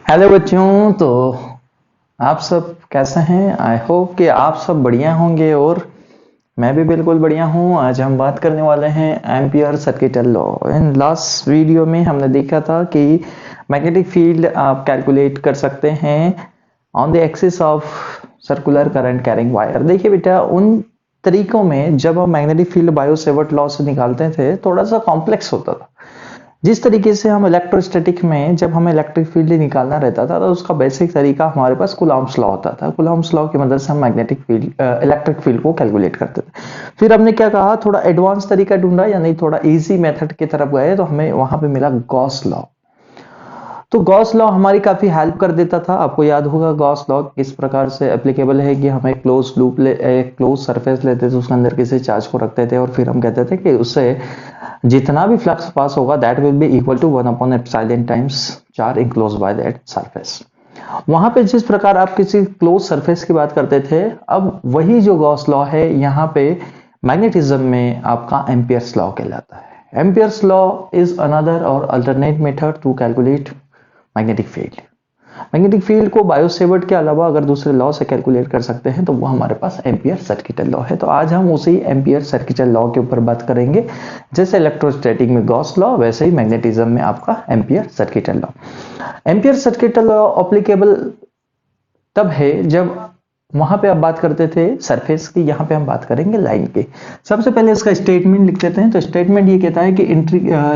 Hello बच्चों। तो आप सब कैसे हैं? आई होप कि आप सब बढ़िया होंगे और मैं भी बिल्कुल बढ़िया हूं। आज हम बात करने वाले हैं ampere circuital law. In last video में हमने देखा था कि मैग्नेटिक फील्ड आप कैलकुलेट कर सकते हैं on the axis of circular current carrying wire. देखिए बेटा, उन तरीकों में जब हम magnetic field bio Savart law से निकालते थे थोड़ा सा कॉम्प्लेक्स होता था। जिस तरीके से हम इलेक्ट्रोस्टैटिक में जब हमें इलेक्ट्रिक फील्ड निकालना रहता था तो उसका बेसिक तरीका हमारे पास कूलॉम्स लॉ होता था। कूलॉम्स लॉ की मदद से हम मैग्नेटिक फील्ड इलेक्ट्रिक फील्ड को कैलकुलेट करते थे। फिर हमने क्या कहा, थोड़ा एडवांस तरीका ढूंढा, यानी थोड़ा इजी मेथड की तरफ गए तो हमें वहां पे मिला गॉस लॉ। तो गॉस लॉ हमारी काफी हेल्प कर देता था। आपको याद होगा गॉस लॉ किस प्रकार से एप्लीकेबल है कि हम एक क्लोज लूप एक क्लोज सरफेस लेते थे, उसके अंदर किसी चार्ज को रखते थे और फिर हम कहते थे कि उससे जितना भी फ्लक्स पास होगा that will be equal to 1/एप्सिलॉन times charge enclosed by that surface. वहां पे जिस प्रकार आप किसी क्लोज सरफेस की बात करते थे, अब वही जो गॉस लॉ है यहाँ पे मैग्नेटिज्म में आपका एम्पियर्स लॉ कहलाता है। एम्पियर्स लॉ इज अनदर और alternate method to calculate magnetic field. Magnetic field को बायोसेवर्ट के अलावा अगर दूसरे लॉ से कैलकुलेट कर सकते हैं तो वो हमारे पास एम्पियर सर्किटल लॉ है। तो आज हम उसी एम्पियर सर्किटल लॉ के ऊपर बात करेंगे। जैसे इलेक्ट्रोस्टैटिक में गॉस लॉ, वैसे ही मैग्नेटिज्म में आपका ampere circuital law. Ampere circuital law applicable तब है जब वहां पे आप बात करते थे सरफेस की, यहां पे हम बात करेंगे लाइन की। सबसे पहले इसका स्टेटमेंट लिख देते हैं। तो स्टेटमेंट ये कहता है कि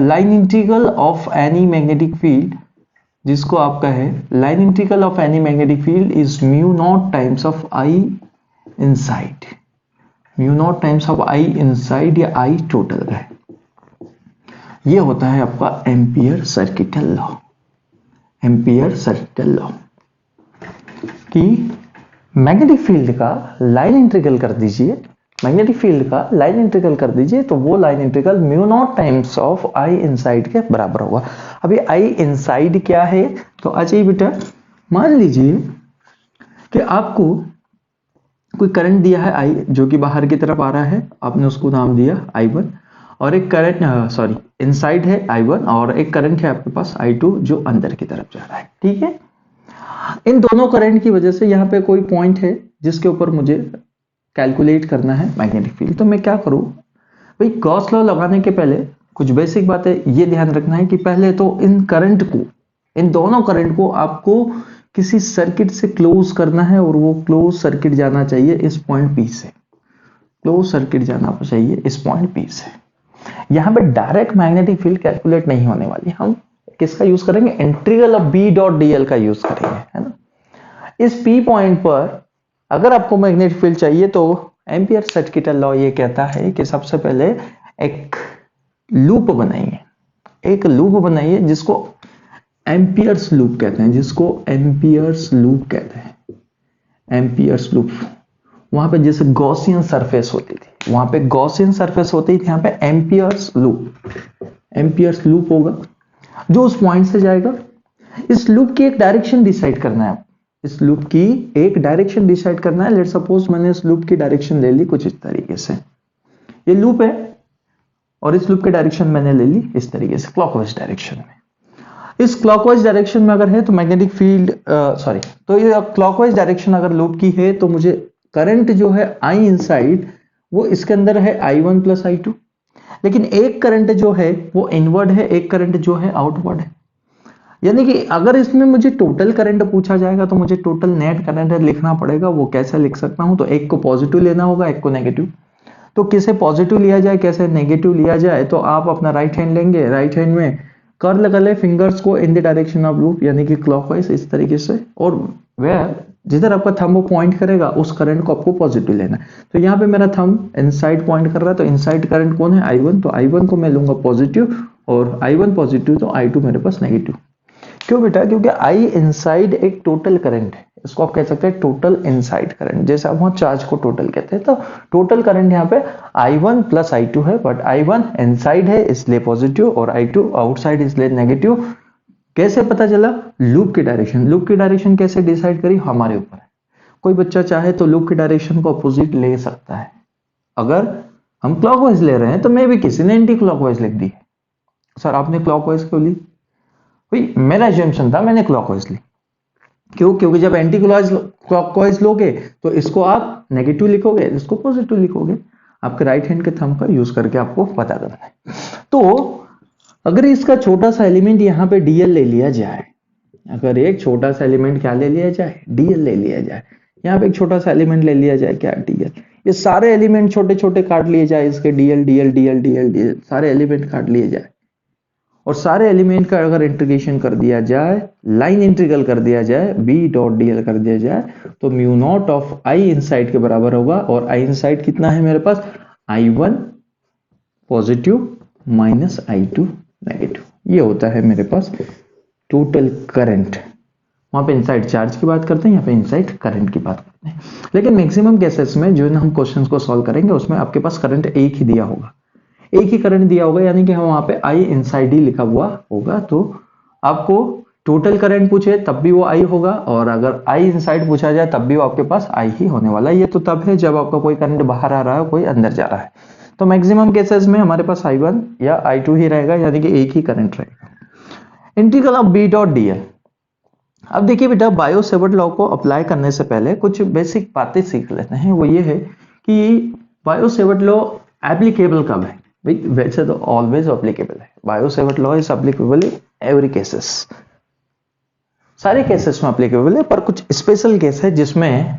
line integral of any magnetic field, जिसको आपका है line integral of any magnetic field is mu naught times of I inside. Mu naught times of I inside या आई टोटल है। ये होता है आपका ampere circuital law. Ampere circuital law कि मैग्नेटिक फील्ड का लाइन इंटीग्रल कर दीजिए, मैग्नेटिक फील्ड का लाइन इंटीग्रल कर दीजिए तो वो line integral mu naught times of I inside के बराबर होगा। अभी आई इनसाइड क्या है? तो आ जाइए बेटा, मान लीजिए कि आपको कोई करंट दिया है आई, जो कि बाहर की तरफ आ रहा है, आपने उसको नाम दिया I1, और एक करंट इनसाइड है I1 और एक करंट है आपके पास I2 जो अंदर की तरफ जा रहा है। ठीक है, इन दोनों करंट की वजह से यहाँ पे कोई पॉइंट है जिसके ऊपर मुझे कैलकुलेट करना है मैग्नेटिक फील्ड। तो मैं क्या करूं भाई, गॉस लॉ लगाने के पहले कुछ बेसिक बातें ये ध्यान रखना है कि पहले तो इन दोनों करंट को आपको किसी सर्किट से क्लोज करना है और वो क्लोज सर्किट जाना चाहिए इस पॉइंट P से। क्लोज सर्किट जाना चाहिए इस पॉइंट P से। यहां पे डायरेक्ट मैग्नेटिक फील्ड कैलकुलेट नहीं होने वाली, हम किसका यूज करेंगे? Integral of B dot dl का यूज करेंगे, है ना। इस P पॉइंट पर अगर आपको मैग्नेटिक फील्ड चाहिए तो एम्पियर सर्किटल लॉ ये कहता है कि सबसे पहले एक लूप बनाइए, एक लूप बनाइए जिसको एम्पियर्स लूप कहते हैं, जिसको एम्पियर्स लूप कहते हैं। एम्पियर्स लूप, वहां पे जैसे गॉसियन सरफेस होती थी, वहां पे गॉसियन सरफेस होती थी, यहाँ पे एम्पियर्स लूप होगा जो उस पॉइंट से जाएगा। इस लूप की एक डायरेक्शन डिसाइड करना है, इस लूप की एक डायरेक्शन डिसाइड करना है। लेट सपोज मैंने इस लूप की डायरेक्शन ले ली कुछ इस तरीके से, ये लूप है और इस लूप की डायरेक्शन मैंने ले ली इस तरीके से क्लॉकवाइज डायरेक्शन में। इस क्लॉकवाइज डायरेक्शन में अगर है तो मैग्नेटिक फील्ड तो ये क्लॉकवाइज डायरेक्शन अगर लूप की है तो मुझे करंट जो है आई इनसाइड वो इसके अंदर है I1 प्लस I2, लेकिन एक करंट जो है वो इनवर्ड है, एक करंट जो है आउटवर्ड है। यानी कि अगर इसमें मुझे टोटल करंट पूछा जाएगा तो मुझे टोटल नेट करंट लिखना पड़ेगा। वो कैसे लिख सकता हूं? तो एक को पॉजिटिव लेना होगा, एक को नेगेटिव। तो किसे पॉजिटिव लिया जाए, कैसे नेगेटिव लिया जाए? तो आप अपना राइट हैंड लेंगे, राइट हैंड में कर्ल कर ले फिंगर्स को in the direction of loop, यानी कि क्लॉकवाइज इस तरीके से, और वह जिधर आपका थंब पॉइंट करेगा उस करंट को आपको पॉजिटिव लेना है। तो यहाँ पे मेरा थंब इनसाइड पॉइंट कर रहा है, तो इनसाइड करंट कौन है? I1। तो I1 को मैं लूंगा पॉजिटिव और I1 पॉजिटिव तो I2 मेरे पास नेगेटिव। क्यों बेटा? क्योंकि आई इनसाइड एक टोटल करंट है, इसको आप कह सकते हैं टोटल इनसाइड करंट, जैसे आप वहां चार्ज को टोटल कहते हैं। तो टोटल करंट यहाँ पे I1 प्लस I2 है, बट I1 इनसाइड है इसलिए पॉजिटिव और I2 आउटसाइड इसलिए नेगेटिव। कैसे पता चला? लूप की डायरेक्शन। लूप की डायरेक्शन कैसे डिसाइड करी, हमारे ऊपर है। कोई बच्चा चाहे तो लूप की डायरेक्शन को अपोजिट ले सकता है। अगर हम क्लॉकवाइज ले रहे हैं तो मे भी किसी ने एंटी क्लॉकवाइज लिख दी। सर आपने क्लॉकवाइज क्यों ली? भाई मेरा एजम्पशन था मैंने क्लॉकवाइज ली, क्यों? क्योंकि जब एंटी क्लॉकवाइज लोगे तो इसको आप नेगेटिव लिखोगे, इसको पॉजिटिव लिखोगे। आपके राइट हैंड के थंब का यूज करके आपको पता करना है। तो अगर इसका छोटा सा एलिमेंट यहाँ पे डीएल ले लिया जाए, अगर एक छोटा सा एलिमेंट क्या ले लिया जाए, डीएल ले लिया जाए, यहाँ पे एक छोटा सा एलिमेंट ले लिया जाए, क्या, डीएल। ये सारे एलिमेंट छोटे छोटे काट लिए जाए, इसके DL DL DL DL DL सारे एलिमेंट काट लिए जाए, और सारे एलिमेंट का अगर इंटीग्रेशन कर दिया जाए, लाइन इंटीग्रल कर दिया जाए, बी डॉट डीएल कर दिया जाए, तो mu naught of I inside के बराबर होगा। और आई इनसाइड कितना है मेरे पास, I1 positive minus I2 negative. ये होता है मेरे पास टोटल करंट। वहां पे इनसाइड चार्ज की बात करते हैं, यहाँ पे इनसाइड करंट की बात करते हैं। लेकिन मैक्सिमम केसेस में जो हम क्वेश्चंस को सॉल्व करेंगे उसमें आपके पास करंट एक ही दिया होगा, एक ही करंट दिया होगा, यानी कि हम वहां पे आई इनसाइड ही लिखा हुआ होगा। तो आपको टोटल करंट पूछे तब भी वो आई होगा, और अगर आई इनसाइड पूछा जाए तब भी वो आपके पास आई ही होने वाला है। ये तो तब है जब आपका कोई करंट बाहर आ रहा है, कोई अंदर जा रहा है। तो मैक्सिमम केसेस में हमारे पास I1 या I2 ही रहेगा, यानी कि एक ही करंट रहेगा। Integral of B dot dl. अब देखिए बेटा, बायो-सेवर्ट लॉ को अप्लाई करने से पहले कुछ बेसिक बातें सीख लेते हैं। वो ये है कि बायो-सेवर्ट लॉ एप्लीकेबल कब है। वैसे तो ऑलवेज एप्लीकेबल है। Biot-Savart law is applicable in every cases, सारे केसेस में एप्लीकेबल है, पर कुछ स्पेशल केस है जिसमें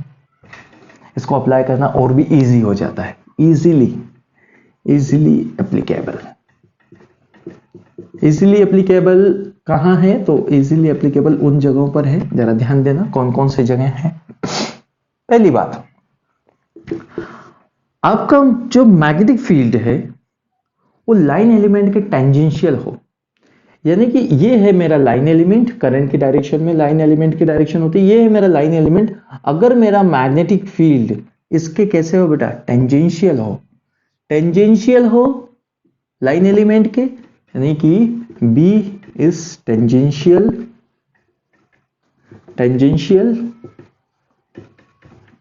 इसको अप्लाई करना और भी इजी हो जाता है। Easily applicable. इजीली एप्लीकेबल कहां है, तो इजीली एप्लीकेबल उन जगहों पर है, जरा ध्यान देना कौन कौन सी जगह हैं। पहली बात, आपका जो मैग्नेटिक फील्ड है वो लाइन एलिमेंट के टेंजेंशियल हो, यानी कि ये है मेरा लाइन एलिमेंट, करंट की डायरेक्शन में लाइन एलिमेंट की डायरेक्शन होती है, ये है मेरा लाइन एलिमेंट। अगर मेरा मैग्नेटिक फील्ड इसके कैसे हो बेटा, टेंजेंशियल हो, टेंजेंशियल हो लाइन एलिमेंट के, यानी कि B is tangential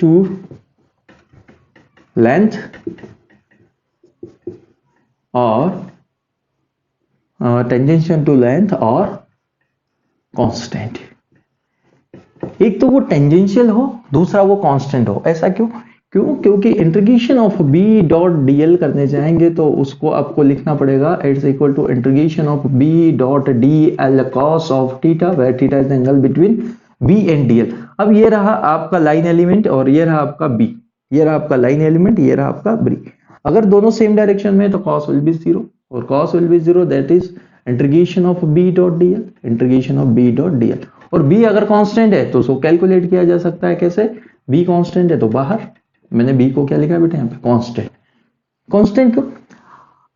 to length और टेंजेंशियल टू लेंथ और कांस्टेंट। एक तो वो टेंजेंशियल हो, दूसरा वो कांस्टेंट हो। ऐसा क्यों? क्योंकि integration of B dot dl करने जाएंगे तो उसको आपको लिखना पड़ेगा it's equal to integration of B dot dl cos of theta, where theta is angle between B and dl. अब ये रहा आपका लाइन एलिमेंट और ये रहा आपका B, ये रहा आपका लाइन एलिमेंट, ये रहा आपका B। अगर दोनों सेम डायरेक्शन में तो cos विल बी 0 और cos will be 0, that is integration of B dot DL, integration of B dot DL. और B अगर कांस्टेंट है तो उसको कैलकुलेट किया जा सकता है कैसे, B कांस्टेंट है तो बाहर, मैंने B को क्या लिखा है बेटा यहाँ पे, कांस्टेंट। कांस्टेंट क्यों?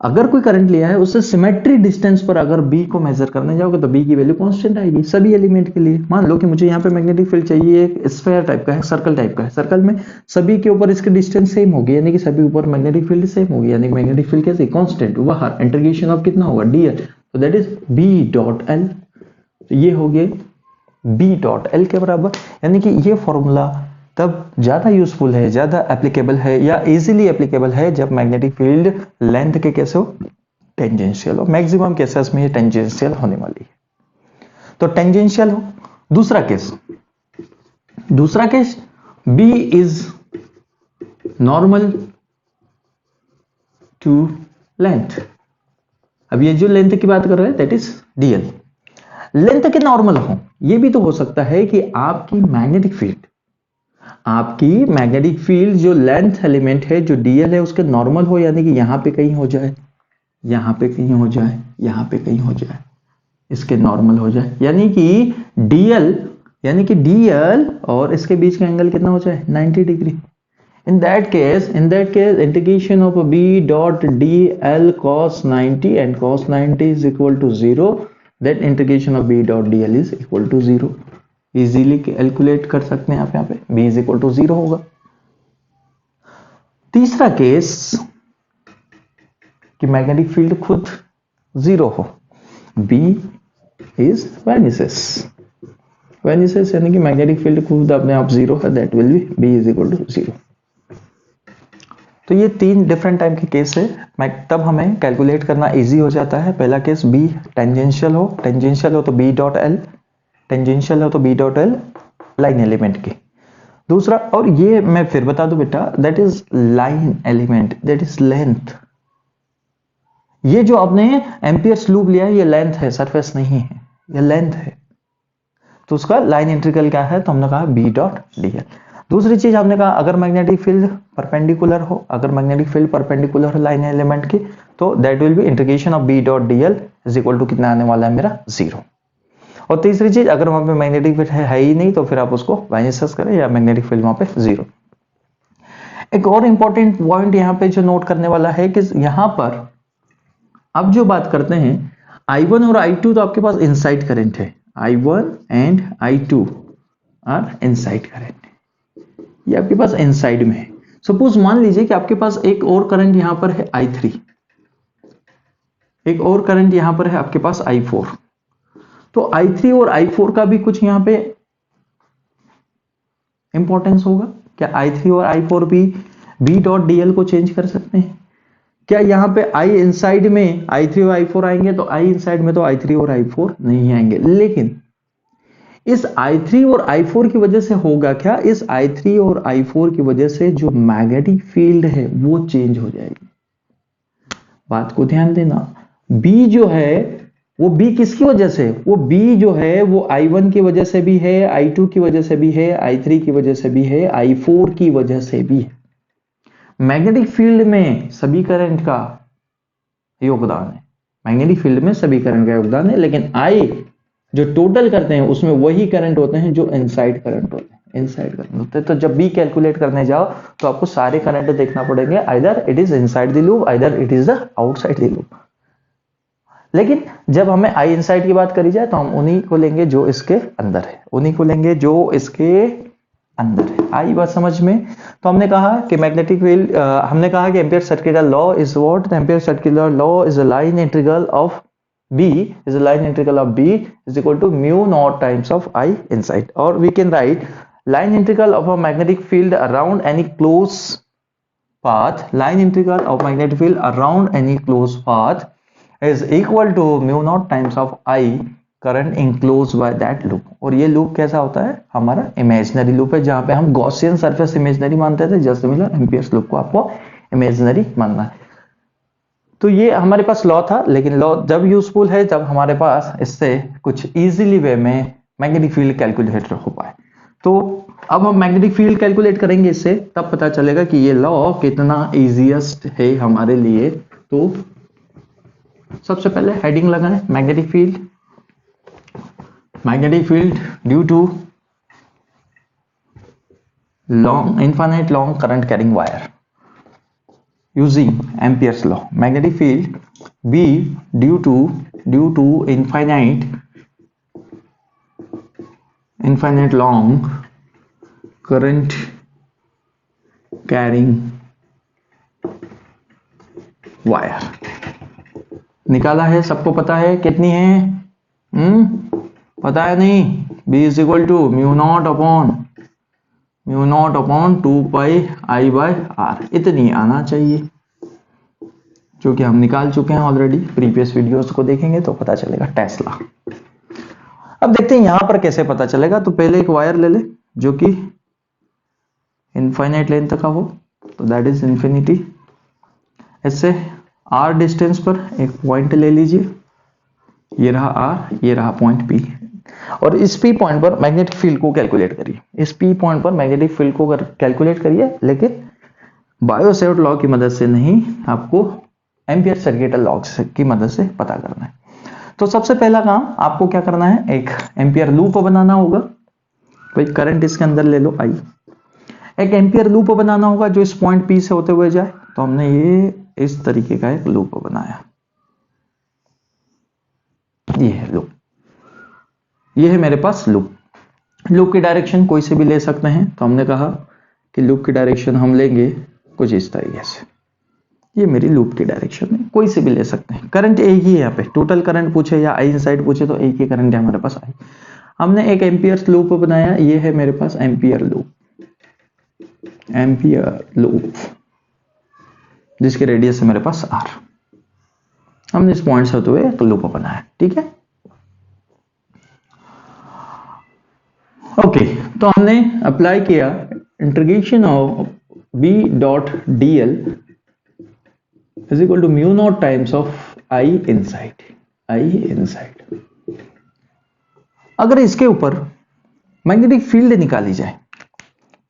अगर कोई करंट लिया है उससे सिमेट्री डिस्टेंस पर अगर B को मेजर करने जाओगे तो B की वैल्यू कांस्टेंट आएगी सभी एलिमेंट के लिए। मान लो कि मुझे यहाँ पे मैग्नेटिक फील्ड चाहिए, एक स्फीयर टाइप का है, सर्कल टाइप का है, सर्कल में सभी के ऊपर इसकी डिस्टेंस सेम होगी, यानी कि सभी ऊपर मैग्नेटिक फील्ड सेम होगी, यानी मैग्नेटिक फील्ड कैसे, कांस्टेंट। बाहर इंटीग्रेशन ऑफ कितना होगा, डीएल, तो that is B dot L. तो ये हो गए B डॉट एल के बराबर, यानी कि ये फॉर्मूला तब ज्यादा यूजफुल है, ज्यादा एप्लीकेबल है या इजीली एप्लीकेबल है जब मैग्नेटिक फील्ड लेंथ के कैसे हो, टेंजेंशियल हो। मैक्सिमम केसेस में ये टेंजेंशियल होने वाली है, तो टेंजेंशियल हो। दूसरा case B is normal to length. अब ये जो लेंथ की बात कर रहे हैं दैट इज डीएल, लेंथ के नॉर्मल हो। ये भी तो हो सकता है कि आपकी मैग्नेटिक फील्ड जो लेंथ एलिमेंट है जो डीएल है उसके नॉर्मल हो, यानी कि यहां पे कहीं हो जाए, यहां पे कहीं हो जाए, यहां पे कहीं हो जाए, इसके नॉर्मल हो जाए, यानी कि डीएल और इसके बीच का एंगल कितना हो जाए, 90 degree. in that case integration of B dot dl cos 90 and cos 90 is equal to 0, that integration of B dot dl is equal to 0। Easily calculate कर सकते हैं आप यहाँ पे B is equal to 0 होगा। तीसरा केस कि magnetic field खुद 0 हो, B is vanishes यानी कि मैग्नेटिक फील्ड खुद अपने आप 0 है, that will B B is equal to 0। तो ये तीन डिफरेंट टाइप के केस है, तब हमें कैलकुलेट करना इजी हो जाता है। पहला केस B टेंजेंशियल हो तो B डॉट एल, टेंजेंशियल हो तो B dot L, line element की। दूसरा, और ये मैं फिर बता दूं बेटा, that is line element, that is length. ये जो आपने एम्पियर्स लूप लिया है ये लेंथ है, सरफेस नहीं है, ये लेंथ है। तो उसका लाइन इंटीग्रल क्या है, तो हमने कहा बी डॉट डीएल। दूसरी चीज हमने कहा अगर मैग्नेटिक फील्ड परपेंडिकुलर हो, अगर मैग्नेटिक फील्ड परपेंडिकुलर हो लाइन एलिमेंट की, तो that will be integration of B dot dl is equal to कितना आने वाला है मेरा, 0। और तीसरी चीज, अगर वहां पे मैग्नेटिक फील्ड है ही नहीं तो फिर आप उसको माइनस करें या मैग्नेटिक फील्ड वहां पे 0। एक और इंपॉर्टेंट पॉइंट यहाँ पे जो नोट करने वाला है कि यहां पर अब जो बात करते हैं I1 और I2 तो आपके पास इनसाइड करंट है, I1 and I2 are inside current, ये आपके पास इनसाइड में है। सपोज मान लीजिए कि आपके पास एक और करंट यहां पर है I3, एक और करंट यहां पर है आपके पास I4, तो I3 और I4 का भी कुछ यहां पे इंपॉर्टेंस होगा। क्या I3 और I4 भी B डॉट DL को चेंज कर सकते हैं? क्या यहां पे I इनसाइड में I3 और I4 आएंगे, तो I इनसाइड में तो I3 और I4 नहीं आएंगे, लेकिन इस I3 और I4 की वजह से होगा क्या, इस I3 और I4 की वजह से जो मैग्नेटिक फील्ड है वो चेंज हो जाएगी। बात को ध्यान देना, B जो है वो B किसकी वजह से, वो B जो है वो I1 की वजह से भी है, I2 की वजह से भी है, I3 की वजह से भी है, I4 की वजह से भी है। मैग्नेटिक फील्ड में सभी करंट का योगदान है, मैग्नेटिक फील्ड में सभी करंट का योगदान है, लेकिन I जो टोटल करते हैं उसमें वही करंट होते हैं जो इनसाइड करंट होते हैं, इनसाइड करंट होते हैं। तो जब B कैलकुलेट करने जाओ तो आपको सारे करंट देखना पड़ेंगे, either it is inside the loop, either it is the outside the loop. लेकिन जब हमें I इनसाइड की बात करी जाए तो हम उन्हीं को लेंगे जो इसके अंदर है, उन्हीं को लेंगे जो इसके अंदर है। आई बात समझ में? तो हमने कहा कि मैग्नेटिक फील्ड, हमने कहा कि ampere circular law is what, the ampere circular law is a line integral of B is a line integral of B is equal to mu naught times of I inside, or we can write line integral of a magnetic field around any closed path, line integral of magnetic field around any closed path is equal to mu naught times of I current enclosed by that loop। और ये loop कैसा होता है, हमारा imaginary loop है, जहां पे हम गॉसियन सरफेस इमेजिनरी मानते थे, जस्ट सिमिलर एम्पियर्स लूप को आपको इमेजिनरी मानना है। तो ये हमारे पास लॉ था, लेकिन लॉ जब यूजफुल है जब हमारे पास इससे कुछ इजीली वे में मैग्नेटिक फील्ड कैलकुलेट हो पाए। तो अब हम मैग्नेटिक फील्ड कैलकुलेट करेंगे इससे, तब पता चलेगा कि ये लॉ कितना इजीएस्ट है हमारे लिए। तो सबसे पहले हेडिंग लगाएं, magnetic field due to long infinite long current carrying wire using Ampere's law, magnetic field B due to infinite long current carrying wire निकाला है, सबको पता है कितनी है, पता है नहीं, B is equal to mu naught upon 2 pi I by R, इतनी आना चाहिए, जो कि हम निकाल चुके हैं ऑलरेडी, प्रीवियस वीडियोस को देखेंगे तो पता चलेगा टेस्ला। अब देखते हैं यहां पर कैसे पता चलेगा। तो पहले एक वायर ले ले जो कि इनफाइनाइट लेंथ का हो, तो दैट इज इंफिनिटी। इससे R डिस्टेंस पर एक पॉइंट ले लीजिए, ये रहा R, ये रहा पॉइंट P, और इस P पॉइंट पर मैग्नेटिक फील्ड को कैलकुलेट करिए, इस P पॉइंट पर मैग्नेटिक फील्ड को कैलकुलेट करिए, लेकिन बायो-सेवर्ट लॉ की मदद से नहीं, आपको एम्पियर सर्कुलर लॉ की मदद से पता करना है। तो सबसे पहला काम आपको क्या करना है, एक एम्पियर लूप बनाना होगा। कोई करंट इसके अंदर ले लो I, एक एम्पियर लूप बनाना होगा जो इस पॉइंट P से होते हुए जाए। तो हमने ये इस तरीके का एक लूप बनाया, ये है लूप, ये है मेरे पास लूप की डायरेक्शन कोई से भी ले सकते हैं। तो हमने कहा कि लूप की डायरेक्शन हम लेंगे कुछ इस तरीके से, ये मेरी लूप की डायरेक्शन है, कोई से भी ले सकते हैं। करंट एक ही है, यहाँ पे टोटल करंट पूछे या I इनसाइड पूछे तो एक ही करंट है हमारे पास I। हमने एक एम्पियर लूप बनाया, ये है मेरे पास एम्पियर लूप जिसके रेडियस है मेरे पास R। हमने इस पॉइंट से होते हुए एक लूप बनाया, ठीक है। ओके, तो हमने अप्लाई किया integration of B dot D L is equal to mu naught times of I inside. अगर इसके ऊपर मैग्नेटिक फील्ड निकाली जाए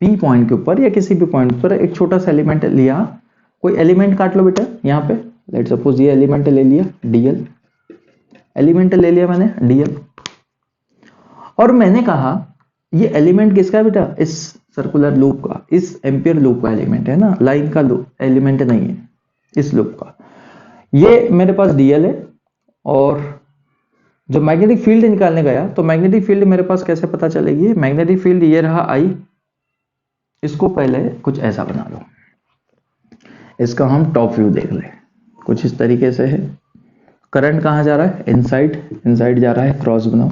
पी पॉइंट के ऊपर या किसी भी पॉइंट पर, एक छोटा सा एलिमेंट लिया, कोई एलिमेंट काट लो बेटा यहाँ पे, लेट सपोज ये एलिमेंट ले लिया डीएल, एलिमेंट ले लिया मैंने डीएल, और मैंने कहा ये एलिमेंट किसका है बेटा, इस सर्कुलर लूप का, इस एम्पियर लूप का एलिमेंट है ना, लाइन का एलिमेंट नहीं है, इस लूप का। ये मेरे पास डीएल है, और जो मैग्नेटिक फील्ड निकालने गया तो मैग्नेटिक फील्ड मेरे पास कैसे पता चलेगी, मैग्नेटिक फील्ड ये रहा आई, इसको पहले कुछ ऐसा बना लो, इसका हम टॉप व्यू देख लें, कुछ इस तरीके से है। करंट कहां जा रहा है, इनसाइड, इनसाइड जा रहा है, क्रॉस बनाओ,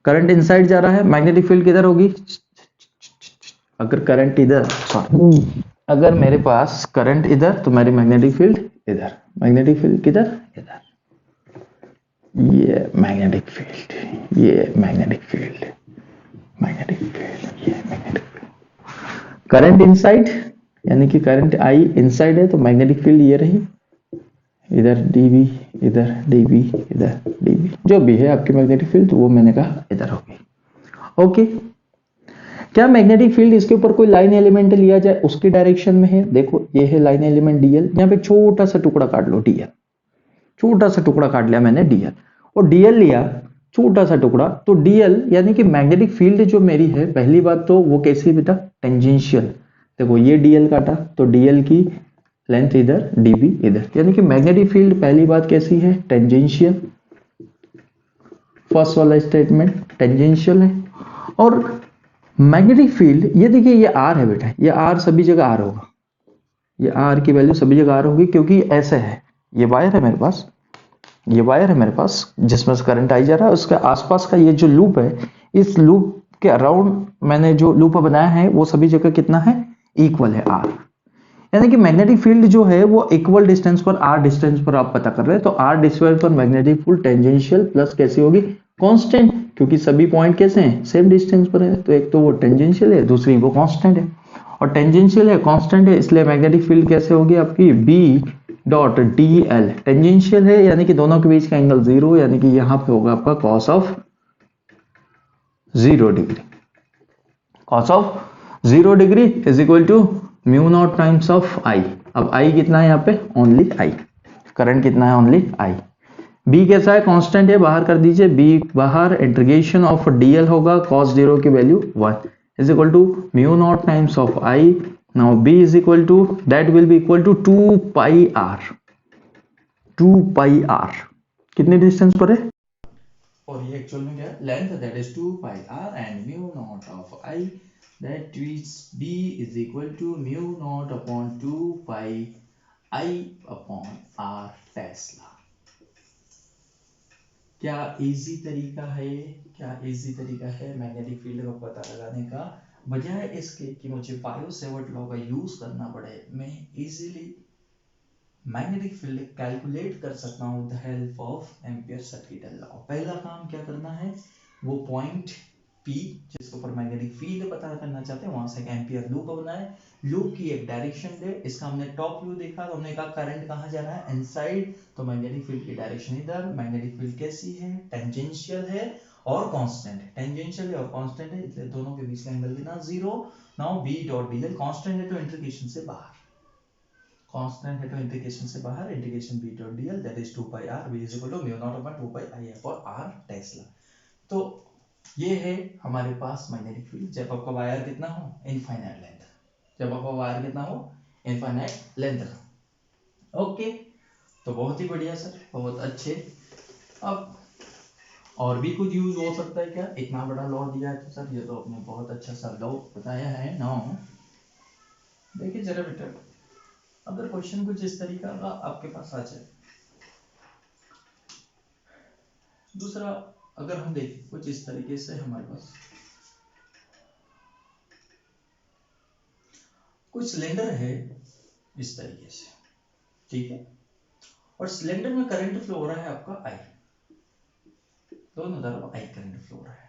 करंट इनसाइड जा रहा है, मैग्नेटिक फील्ड किधर होगी, अगर करंट इधर, सॉरी, अगर मेरे पास करंट इधर तो मेरी मैग्नेटिक फील्ड इधर, मैग्नेटिक फील्ड किधर, इधर, ये मैग्नेटिक फील्ड, ये मैग्नेटिक फील्ड, मैग्नेटिक फील्ड, ये मैग्नेटिक फील्ड, करंट इनसाइड, यानी कि करंट आई इनसाइड है तो मैग्नेटिक फील्ड ये रही, इधर डीबी, इधर डीबी, इधर डीबी, जो भी है आपकी मैग्नेटिक फील्ड, वो मैंने कहा इधर होगी। ओके, क्या मैग्नेटिक फील्ड इसके ऊपर कोई लाइन एलिमेंट लिया जाए उसकी डायरेक्शन में है, देखो ये है लाइन एलिमेंट डीएल, यहाँ पे छोटा सा टुकड़ा काट लो डीएल, छोटा सा टुकड़ा काट लिया मैंने डीएल, और डीएल लिया छोटा सा टुकड़ा, तो डीएल यानी कि मैग्नेटिक फील्ड जो मेरी है, पहली बात तो वो कैसी बेटा, टेंजेंशियल, देखो ये डीएल काटा तो डीएल की लेंथ इधर, डीबी इधर, यानी कि मैग्नेटिक फील्ड पहली बात कैसी है, टेंजेंशियल, फर्स्ट वाला स्टेटमेंट टेंजेंशियल है। और मैग्नेटिक फील्ड ये देखिए, ये आर है बेटा, ये आर सभी जगह आर होगा, ये आर की वैल्यू सभी जगह आर होगी, क्योंकि ऐसे है, ये वायर है मेरे पास, ये वायर है मेरे पास जिसमें से करंट आई जा रहा है, उसके आसपास का ये जो लूप है, इस लूप के अराउंड मैंने जो लूप बनाया है वो सभी जगह कितना है, इक्वल है आर, यानी कि मैग्नेटिक फील्ड जो है वो इक्वल डिस्टेंस पर, आर डिस्टेंस पर आप पता कर रहे हैं, तो आर डिस्टेंस पर मैग्नेटिक फील्ड टेंजेंशियल प्लस कैसी होगी, कांस्टेंट, क्योंकि सभी पॉइंट कैसे हैं, सेम डिस्टेंस पर है, तो एक तो वो टेंजेंशियल है, दूसरी वो कांस्टेंट है, और टेंजेंशियल है कांस्टेंट है, इसलिए मैग्नेटिक फील्ड कैसे होगी आपकी, B dot D L, tangential है यानी कि दोनों के बीच का एंगल जीरो, यानी कि यहां पे होगा आपका cos of 0 degree, cos of 0 degree is equal to mu naught times of I. अब आई कितना है यहाँ पे, ओनली आई, करंट कितना है, ओनली आई, बी कैसा है, कांस्टेंट है, बाहर कर दीजिए बी बाहर, इंटीग्रेशन ऑफ डीएल होगा cos 0 की value 1 is equal to mu naught times of I, now B is equal to, that will be equal to 2 pi R, 2 pi R कितने डिस्टेंस पर है, और ये एक्चुअल में क्या है, length, that is 2 pi R, and mu naught of I, that is B is equal to mu naught upon 2 pi I upon R tesla. क्या easy तरीका है, क्या इजी तरीका है मैग्नेटिक फील्ड का पता लगाने का, बजाय इसके कि मुझे बायो-सेवर्ट लॉ का यूज करना पड़े, मैं इजीली मैग्नेटिक फील्ड कैलकुलेट कर सकता हूँ with help of ampere circuit law. पहला काम क्या करना है, वो पॉइंट P जिसके ऊपर मैग्नेटिक फील्ड पता करना चाहते हैं, वहां से एक एम्पियर लूप बनाए, लूप की एक डायरेक्शन दे, इसका हमने टॉप व्यू देखा तो हमने कहा करंट कहाँ जा रहा है, इनसाइड, तो मैग्नेटिक फील्ड की डायरेक्शन इधर, मैग्नेटिक फील्ड कैसी है, टेंजेंशियल है और कांस्टेंट है, टेंजेंशियल है और कांस्टेंट है, इसलिए दोनों के बीच का एंगल कितना, zero. Now B dot dl constant है तो इंटीग्रेशन से बाहर, कांस्टेंट है तो इंटीग्रेशन से बाहर, integration b dot dl that is 2 pi r, v is equal to mu naught upon 2 pi i upon r tesla. तो ये है हमारे पास मैग्नेटिक फील्ड जब आपका वायर कितना हो, इनफाइनाइट लेंथ, जब आपका वायर कितना हो, इनफाइनाइट लेंथ का। ओके, तो बहुत ही बढ़िया सर, बहुत अच्छे। अब और भी कुछ यूज हो सकता है क्या, इतना बड़ा लॉ दिया है तो सर ये तो आपने बहुत अच्छा सा लॉ बताया है ना। देखिए जरा बेटा, अगर क्वेश्चन कुछ इस तरीका का आपके पास आ जाए, दूसरा अगर हम देखें कुछ इस तरीके से हमारे पास कुछ सिलेंडर है इस तरीके से, ठीक है, और सिलेंडर में करंट फ्लो हो रहा है आपका आई, दोनों तरफ आई करंट फ्लो हो रहा है।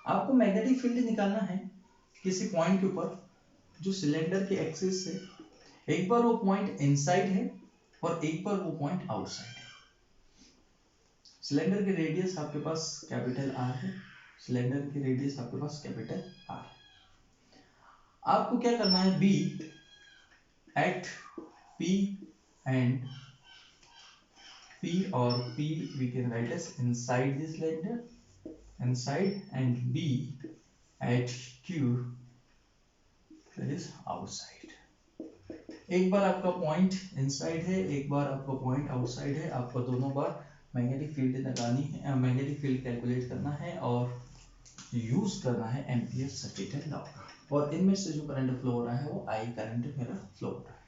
आपको मैग्नेटिक फील्ड निकालना है किसी पॉइंट के ऊपर जो सिलेंडर के एक्सिस से, एक बार वो पॉइंट इनसाइड है और एक बार वो पॉइंट आउटसाइड है। सिलेंडर की रेडियस आपके पास कैपिटल आर है, सिलेंडर की रेडियस आपके पास कैपिटल आर है। आपको क्या करना है, B at P and P or P we can write as inside this cylinder, inside, and B at Q that is outside. एक बार आपका पॉइंट इनसाइड है, एक बार आपका पॉइंट आउटसाइड है, आपको दोनों बार मैग्नेटिक फील्ड लगानी है, मैग्नेटिक फील्ड कैलकुलेट करना है और यूज करना है एम्पियर सर्किट लॉ। और इनमें से जो करंट फ्लो हो रहा है वो आई करंट मेरा फ्लो हो रहा है।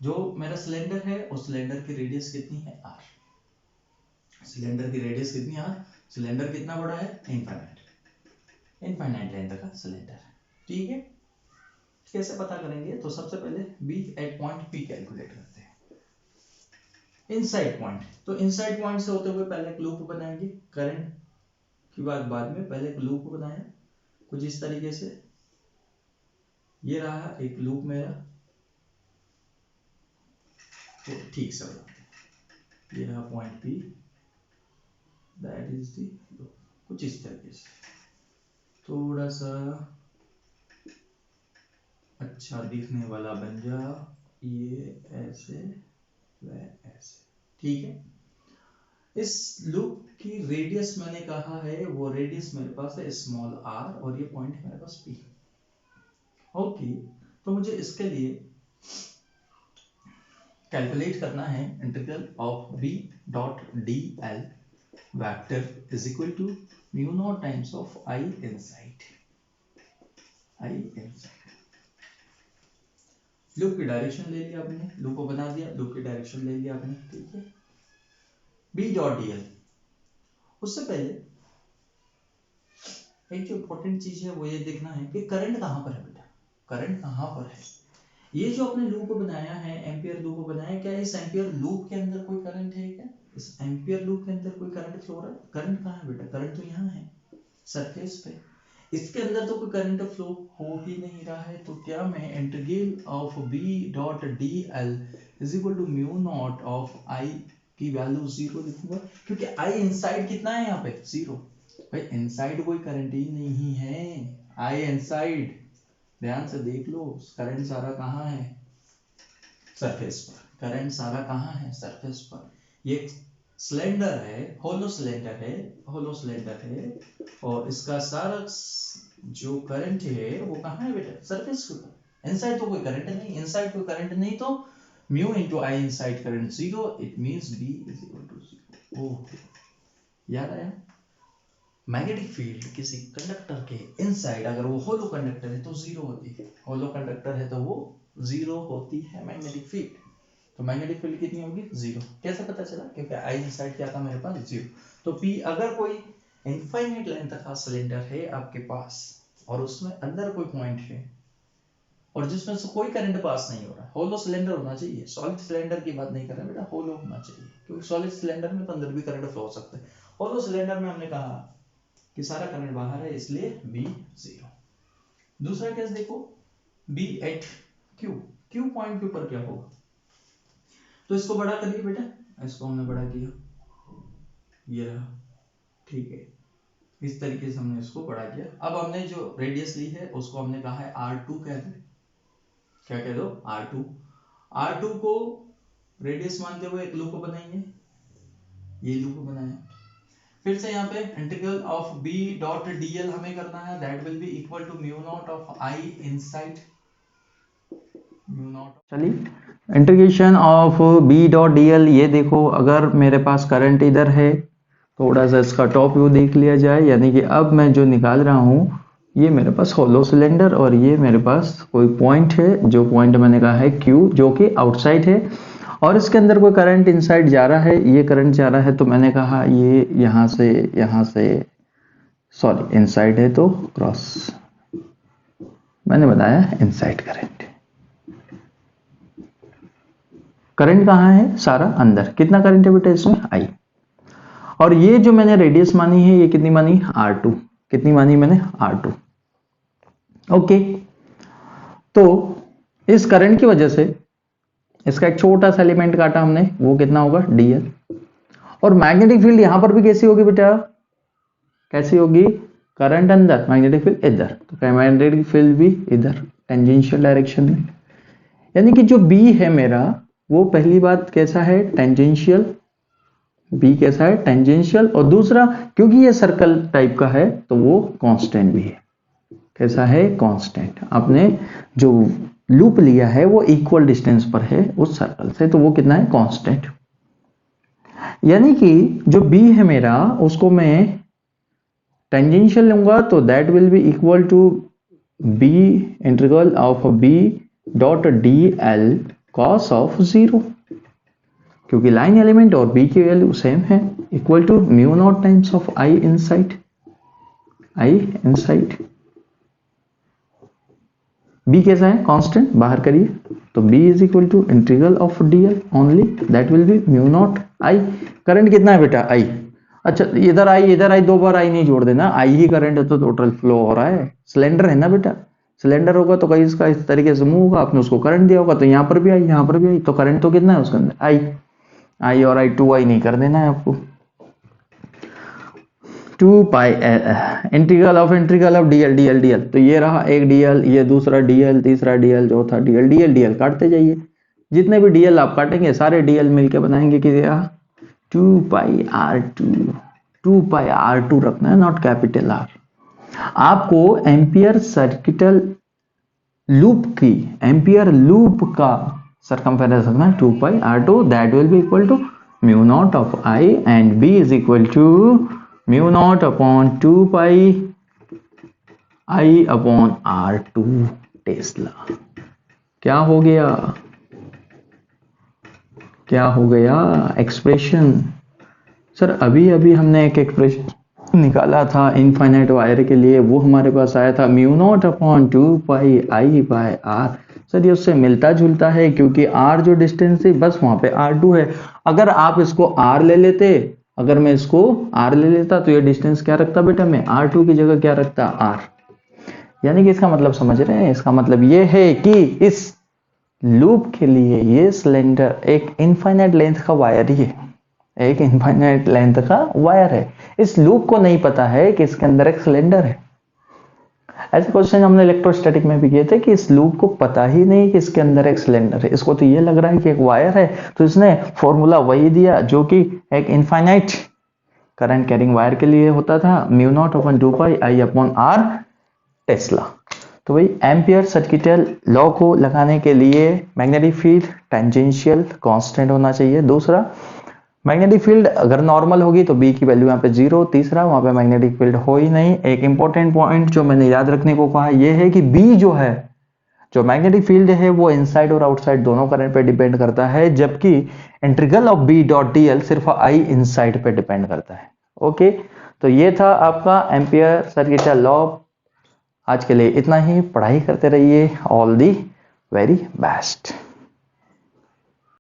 जो मेरा सिलेंडर है उस सिलेंडर की रेडियस कितनी है, आर। सिलेंडर की रेडियस कितनी है, सिलेंडर कितना बड़ा है, इनफाइनाइट लेंथ का सिलेंडर है। ठीक है, कैसे पता करेंगे, तो सबसे पहले B at point P calculate करते हैं। इनसाइड पॉइंट, तो इनसाइड पॉइंट से होते हुए पहले एक लूप बनाएंगे, करंट की बात बाद में, पहले एक लूप बनाया कुछ इस तरीके से, ये रहा एक लूप मेरा, तो ठीक से बनाते हैं, ये रहा point P, that is the loop, कुछ इस तरीके से, थोड़ा सा अच्छा दिखने वाला बन जा, ये ऐसे व ऐसे। ठीक है, इस लूप की रेडियस मैंने कहा है, वो रेडियस मेरे पास है स्मॉल आर और ये पॉइंट है मेरे पास पी। ओके, तो मुझे इसके लिए कैलकुलेट करना है integral of B dot D L vector is equal to mu naught times of I inside, I inside. Loop की डायरेक्शन ले लिया आपने, लूप को बना दिया, लूप की डायरेक्शन ले लिया आपने। ठीक है, बी डॉट डी एल, उससे पहले एक जो इंपॉर्टेंट चीज है वो ये देखना है कि करंट कहां पर है बेटा, करंट कहां पर है। ये जो आपने लूप बनाया है, एम्पियर लूप बनाया, क्या इस एम्पियर लूप के अंदर कोई करंट है क्या, इस एम्पियर लूप के अंदर कोई करंट फ्लो हो रहा है, करंट कहां है बेटा, करंट तो यहाँ है सरफेस पे, इसके अंदर तो कोई करंट फ्लो हो ही नहीं रहा है। तो क्या मैं integral of B dot D L is equal to mu naught of I की वैल्यू 0 लिखूंगा, क्योंकि आई इनसाइड कितना है यहाँ पे 0। भाई इनसाइड कोई करंट ही नहीं है, आई इनसाइड, ध्यान से देख लो, करंट सारा कहाँ है, सरफेस पर, करंट सारा कहाँ है, सरफेस पर। ये सिलेंडर है, होलो सिलेंडर है, होलो सिलेंडर है, और इसका सारा जो करंट है वो कहाँ है बेटा, सरफेस के ऊपर। इनसाइड तो कोई करंट नहीं, इनसाइड कोई करंट नहीं, तो mu into I inside current 0, it means B is equal to 0। Oh, याद आया, मैग्नेटिक फील्ड किसी कंडक्टर के इनसाइड अगर वो होलो कंडक्टर है तो 0 होती है, होलो कंडक्टर है तो वो 0 होती है मैग्नेटिक फील्ड। तो मैग्नेटिक फील्ड कितनी होगी, 0। कैसे पता चला, क्योंकि आई इनसाइड क्या था मेरे पास 0। तो पी, अगर कोई इनफाइनाइट लेंथ का सिलेंडर है आपके पास और उसमें अंदर कोई पॉइंट है और जिसमें से कोई करंट पास नहीं हो रहा, होलो सिलेंडर होना चाहिए, सॉलिड सिलेंडर की बात नहीं कर रहे बेटा, होलो होना चाहिए, क्योंकि सॉलिड सिलेंडर में तो अंदर भी करंट फ्लो हो सकता है। होलो सिलेंडर में हमने कहा कि सारा करंट बाहर है, इसलिए बी 0। दूसरा केस देखो, B at Q, Q point के ऊपर क्या होगा, तो इसको बड़ा करिए बेटा, इसको हमने बड़ा किया, ये रहा, ठीक है, इस तरीके से हमने इसको बड़ा किया। अब हमने जो रेडियस ली है उसको हमने कहा है R2 कह दो, क्या कह दो, R2। R2 को रेडियस मानते हुए एक लूप बनाएंगे, ये लूप बनाया, फिर से यहाँ पे integral of b dot dl हमें करना है, that will be equal to mu naught of i inside, mu naught, चलिए integration of b dot dl। ये देखो, अगर मेरे पास करंट इधर है, थोड़ा सा इसका टॉप व्यू देख लिया जाए, यानी कि अब मैं जो निकाल रहा हूँ, ये मेरे पास होलो सिलेंडर और ये मेरे पास कोई पॉइंट है, जो पॉइंट मैंने कहा है Q, जो कि आउटसाइड है, और इसके अंदर कोई करंट इनसाइड जा रहा है, ये करंट जा रहा है, तो मैंने कहा ये यहाँ से सॉरी इनसाइड है, तो क्रॉस, मैंने बताया इनसाइड करंट। करंट कहाँ है, सारा अंदर, कितना करंट है बेटा इसमें, I। और ये जो मैंने रेडियस मानी है, ये कितनी मानी, R2, कितनी मानी मैंने, R2। ओके, तो इस करंट की वजह से इसका एक छोटा सा एलिमेंट काटा हमने, वो कितना होगा, dl। और मैग्नेटिक फील्ड यहां पर भी कैसी होगी बेटा, कैसी होगी, करंट अंदर, मैग्नेटिक फील्ड इधर, तो मैग्नेटिक फील्ड भी इधर टेंजेंशियल डायरेक्शन में। यानी कि जो B है मेरा, वो पहली बात कैसा है, टेंजेंशियल, B कैसा है, टेंजेंशियल। और दूसरा, क्योंकि ये सर्कल टाइप का है तो वो कांस्टेंट भी है। कैसा है, कांस्टेंट। आपने जो लूप लिया है वो इक्वल डिस्टेंस पर है उस सर्कल से, तो वो कितना है, कांस्टेंट। यानी कि जो B है मेरा, उसको मैं टेंजेंशियल लूंगा तो that will be equal to B integral of B dot dl cos of 0, क्योंकि लाइन एलिमेंट और B की वैल्यू सेम है, equal to mu naught times of I inside, I inside. B कैसा है, कांस्टेंट, बाहर करिए तो B is equal to integral of dl only, that will be mu naught I। Current कितना है बेटा, I। अच्छा, इधर आई दो बार आई नहीं जोड़ देना, I ही करंट है तो टोटल फ्लो हो रहा है। सिलेंडर है ना बेटा, सिलेंडर होगा तो कहीं इसका इस तरीके से मूव होगा, आपने उसको करंट दिया होगा तो यहाँ पर भी आई, यहाँ पर भी आई, तो करंट तो कितना है उसके अंदर, I और I 2I नहीं कर देना है आपको। 2 पाई इंटीग्रल ऑफ dl, तो ये रहा एक dl, ये दूसरा dl, तीसरा dl, चौथा dl काटते जाइए। जितने भी dl आप काटेंगे सारे dl मिलके बनाएंगे कि 2 पाई R2 रखना है, नॉट कैपिटल R। आपको एम्पियर सर्किटल लूप की, एम्पियर लूप का सरकमफेरेंस रखना है 2 pi R2, that will be equal to mu naught of I and B is equal to mu naught upon 2 pi I upon R2 tesla. क्या हो गया, क्या हो गया, एक्सप्रेशन। सर अभी हमने एक एक्सप्रेशन निकाला था इनफाइनाइट वायर के लिए, वो हमारे पास आया था mu naught upon 2 pi I by R। Sir ये उससे मिलता जुलता है, क्योंकि R जो डिस्टेंस है बस वहां पे R2 है। अगर आप इसको R ले लेते, अगर मैं इसको R ले लेता तो ये डिस्टेंस क्या रखता बेटा, मैं R2 की जगह क्या रखता, R। यानी कि इसका मतलब समझ रहे हैं, इसका मतलब ये है कि इस लूप के लिए ये सिलेंडर एक इनफाइनाइट लेंथ का वायर ही है, एक इनफाइनाइट लेंथ का वायर है। इस लूप को नहीं पता है कि इसके अंदर एक सिलेंडर है। ऐसे क्वेश्चन हमने इलेक्ट्रोस्टैटिक में भी किए थे कि इस लूप को पता ही नहीं कि इसके अंदर एक सिलेंडर है, इसको तो ये लग रहा है कि एक वायर है, तो इसने फॉर्मूला वही दिया जो कि एक इनफाइनाइट करंट कैरिंग वायर के लिए होता था, mu naught upon 2 pi I upon R tesla. तो भाई एम्पियर सर्किटल लॉ को लगाने के लिए मैग्नेटिक फील्ड टेंजेंशियल कांस्टेंट होना चाहिए। दूसरा, मैग्नेटिक फील्ड अगर नॉर्मल होगी तो B की वैल्यू यहाँ पे 0। तीसरा, वहां पे मैग्नेटिक फील्ड हो ही नहीं। एक इंपॉर्टेंट पॉइंट जो मैंने याद रखने को कहा ये है कि B जो है, जो मैग्नेटिक फील्ड है वो इनसाइड और आउटसाइड दोनों करंट पे डिपेंड करता है, जबकि integral of B dot dl सिर्फ I इनसाइड पे डिपेंड करता है। ओके, तो ये था आपका एम्पियर सर्किटल लॉ। आज के लिए इतना ही, पढ़ाई करते रहिए। All the very best.